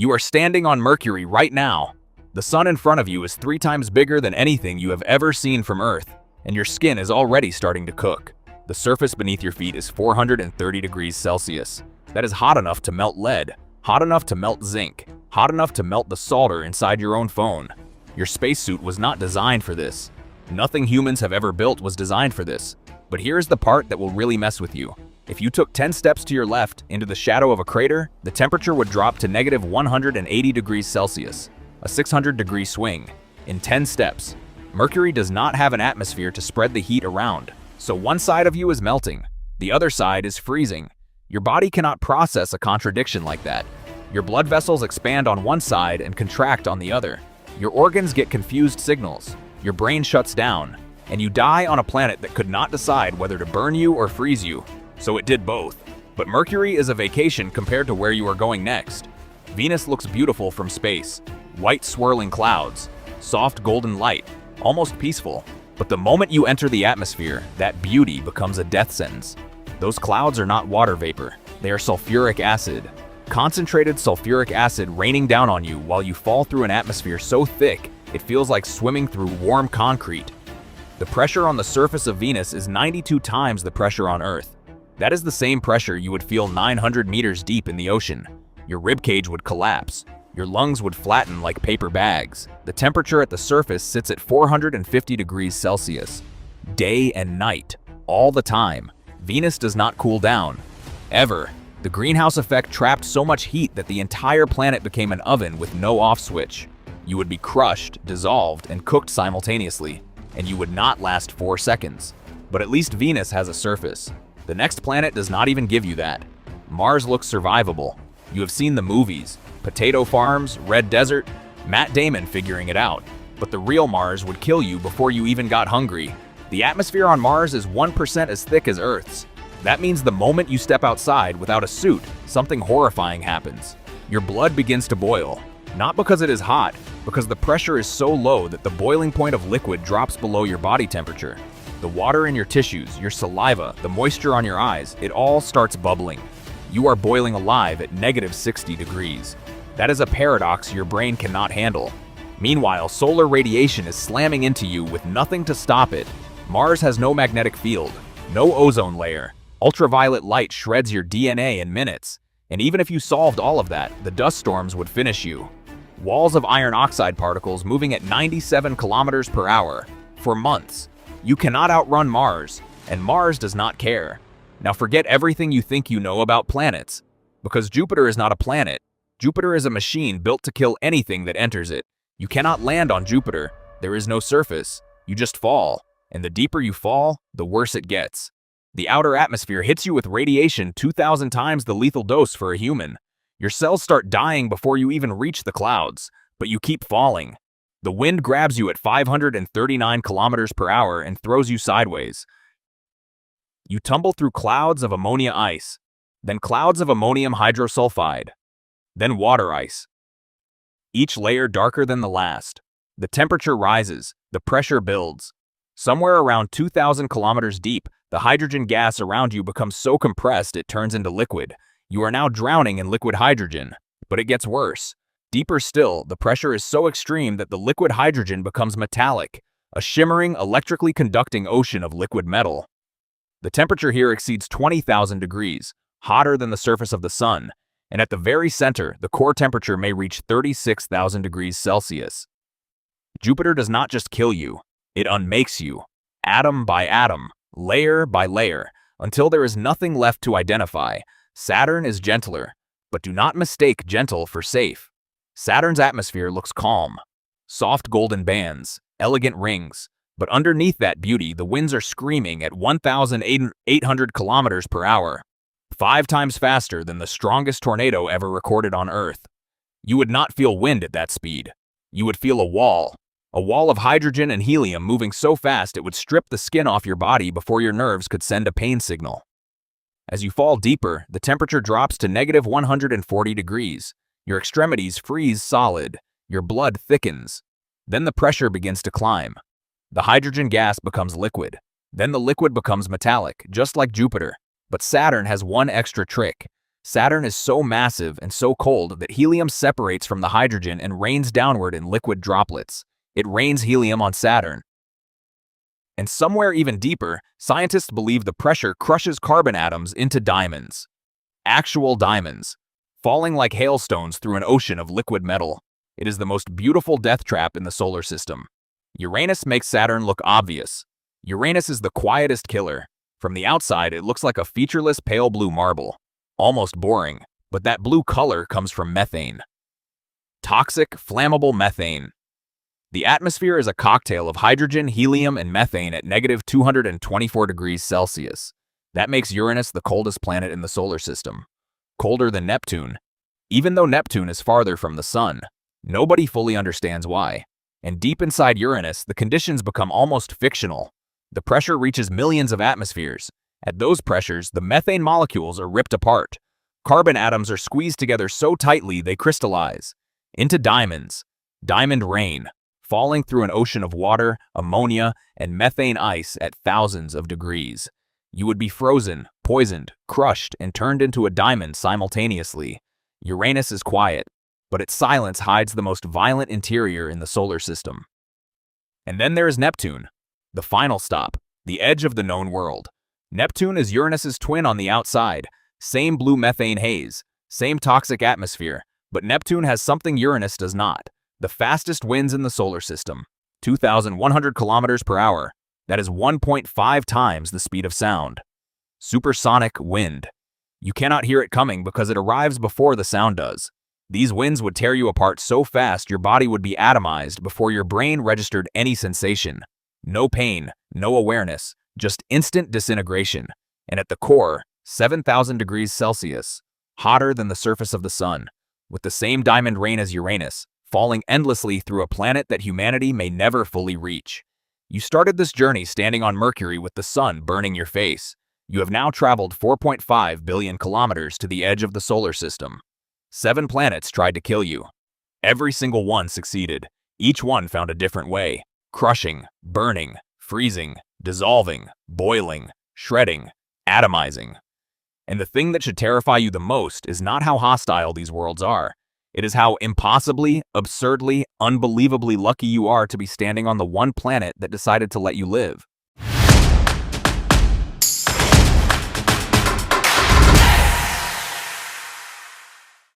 You are standing on Mercury right now. The sun in front of you is 3 times bigger than anything you have ever seen from Earth, and your skin is already starting to cook. The surface beneath your feet is 430 degrees Celsius. That is hot enough to melt lead, hot enough to melt zinc, hot enough to melt the solder inside your own phone. Your spacesuit was not designed for this. Nothing humans have ever built was designed for this. But here's the part that will really mess with you. If you took 10 steps to your left into the shadow of a crater, the temperature would drop to negative 180 degrees Celsius, a 600-degree swing, in 10 steps. Mercury does not have an atmosphere to spread the heat around, so one side of you is melting, the other side is freezing. Your body cannot process a contradiction like that. Your blood vessels expand on one side and contract on the other. Your organs get confused signals, your brain shuts down, and you die on a planet that could not decide whether to burn you or freeze you. So it did both. But Mercury is a vacation compared to where you are going next. Venus looks beautiful from space. White swirling clouds, soft golden light, almost peaceful. But the moment you enter the atmosphere, that beauty becomes a death sentence. Those clouds are not water vapor, they are sulfuric acid. Concentrated sulfuric acid raining down on you while you fall through an atmosphere so thick, it feels like swimming through warm concrete. The pressure on the surface of Venus is 92 times the pressure on Earth. That is the same pressure you would feel 900 meters deep in the ocean. Your ribcage would collapse. Your lungs would flatten like paper bags. The temperature at the surface sits at 450 degrees Celsius. Day and night, all the time. Venus does not cool down. Ever. The greenhouse effect trapped so much heat that the entire planet became an oven with no off switch. You would be crushed, dissolved, and cooked simultaneously, and you would not last 4 seconds. But at least Venus has a surface. The next planet does not even give you that. Mars looks survivable. You have seen the movies, potato farms, red desert, Matt Damon figuring it out. But the real Mars would kill you before you even got hungry. The atmosphere on Mars is 1% as thick as Earth's. That means the moment you step outside without a suit, something horrifying happens. Your blood begins to boil. Not because it is hot, because the pressure is so low that the boiling point of liquid drops below your body temperature. The water in your tissues, your saliva, the moisture on your eyes, it all starts bubbling. You are boiling alive at negative 60 degrees. That is a paradox your brain cannot handle. Meanwhile, solar radiation is slamming into you with nothing to stop it. Mars has no magnetic field, no ozone layer. Ultraviolet light shreds your DNA in minutes. And even if you solved all of that, the dust storms would finish you. Walls of iron oxide particles moving at 97 kilometers per hour for months. You cannot outrun Mars, and Mars does not care. Now forget everything you think you know about planets. Because Jupiter is not a planet. Jupiter is a machine built to kill anything that enters it. You cannot land on Jupiter. There is no surface. You just fall. And the deeper you fall, the worse it gets. The outer atmosphere hits you with radiation 2,000 times the lethal dose for a human. Your cells start dying before you even reach the clouds, but you keep falling. The wind grabs you at 539 kilometers per hour and throws you sideways. You tumble through clouds of ammonia ice, then clouds of ammonium hydrosulfide, then water ice. Each layer darker than the last. The temperature rises, the pressure builds. Somewhere around 2,000 kilometers deep, the hydrogen gas around you becomes so compressed it turns into liquid. You are now drowning in liquid hydrogen. But it gets worse. Deeper still, the pressure is so extreme that the liquid hydrogen becomes metallic, a shimmering, electrically conducting ocean of liquid metal. The temperature here exceeds 20,000 degrees, hotter than the surface of the sun, and at the very center, the core temperature may reach 36,000 degrees Celsius. Jupiter does not just kill you, it unmakes you, atom by atom, layer by layer, until there is nothing left to identify. Saturn is gentler, but do not mistake gentle for safe. Saturn's atmosphere looks calm. Soft golden bands, elegant rings, but underneath that beauty, the winds are screaming at 1,800 kilometers per hour, 5 times faster than the strongest tornado ever recorded on Earth. You would not feel wind at that speed. You would feel a wall of hydrogen and helium moving so fast it would strip the skin off your body before your nerves could send a pain signal. As you fall deeper, the temperature drops to negative 140 degrees. Your extremities freeze solid. Your blood thickens. Then the pressure begins to climb. The hydrogen gas becomes liquid. Then the liquid becomes metallic, just like Jupiter. But Saturn has one extra trick. Saturn is so massive and so cold that helium separates from the hydrogen and rains downward in liquid droplets. It rains helium on Saturn. And somewhere even deeper, scientists believe the pressure crushes carbon atoms into diamonds. Actual diamonds, falling like hailstones through an ocean of liquid metal. It is the most beautiful death trap in the solar system. Uranus makes Saturn look obvious. Uranus is the quietest killer. From the outside, it looks like a featureless pale blue marble. Almost boring, but that blue color comes from methane. Toxic, flammable methane. The atmosphere is a cocktail of hydrogen, helium, and methane at negative 224 degrees Celsius. That makes Uranus the coldest planet in the solar system. Colder than Neptune. Even though Neptune is farther from the sun, nobody fully understands why. And deep inside Uranus, the conditions become almost fictional. The pressure reaches millions of atmospheres. At those pressures, the methane molecules are ripped apart. Carbon atoms are squeezed together so tightly they crystallize into diamonds. Diamond rain, falling through an ocean of water, ammonia, and methane ice at thousands of degrees. You would be frozen, poisoned, crushed, and turned into a diamond simultaneously. Uranus is quiet, but its silence hides the most violent interior in the solar system. And then there is Neptune, the final stop, the edge of the known world. Neptune is Uranus's twin on the outside, same blue methane haze, same toxic atmosphere, but Neptune has something Uranus does not. The fastest winds in the solar system, 2,100 kilometers per hour. That is 1.5 times the speed of sound. Supersonic wind. You cannot hear it coming because it arrives before the sound does. These winds would tear you apart so fast your body would be atomized before your brain registered any sensation. No pain, no awareness, just instant disintegration. And at the core, 7,000 degrees Celsius, hotter than the surface of the sun, with the same diamond rain as Uranus, falling endlessly through a planet that humanity may never fully reach. You started this journey standing on Mercury with the sun burning your face. You have now traveled 4.5 billion kilometers to the edge of the solar system. 7 planets tried to kill you. Every single one succeeded. Each one found a different way. Crushing, burning, freezing, dissolving, boiling, shredding, atomizing. And the thing that should terrify you the most is not how hostile these worlds are. It is how impossibly, absurdly, unbelievably lucky you are to be standing on the one planet that decided to let you live.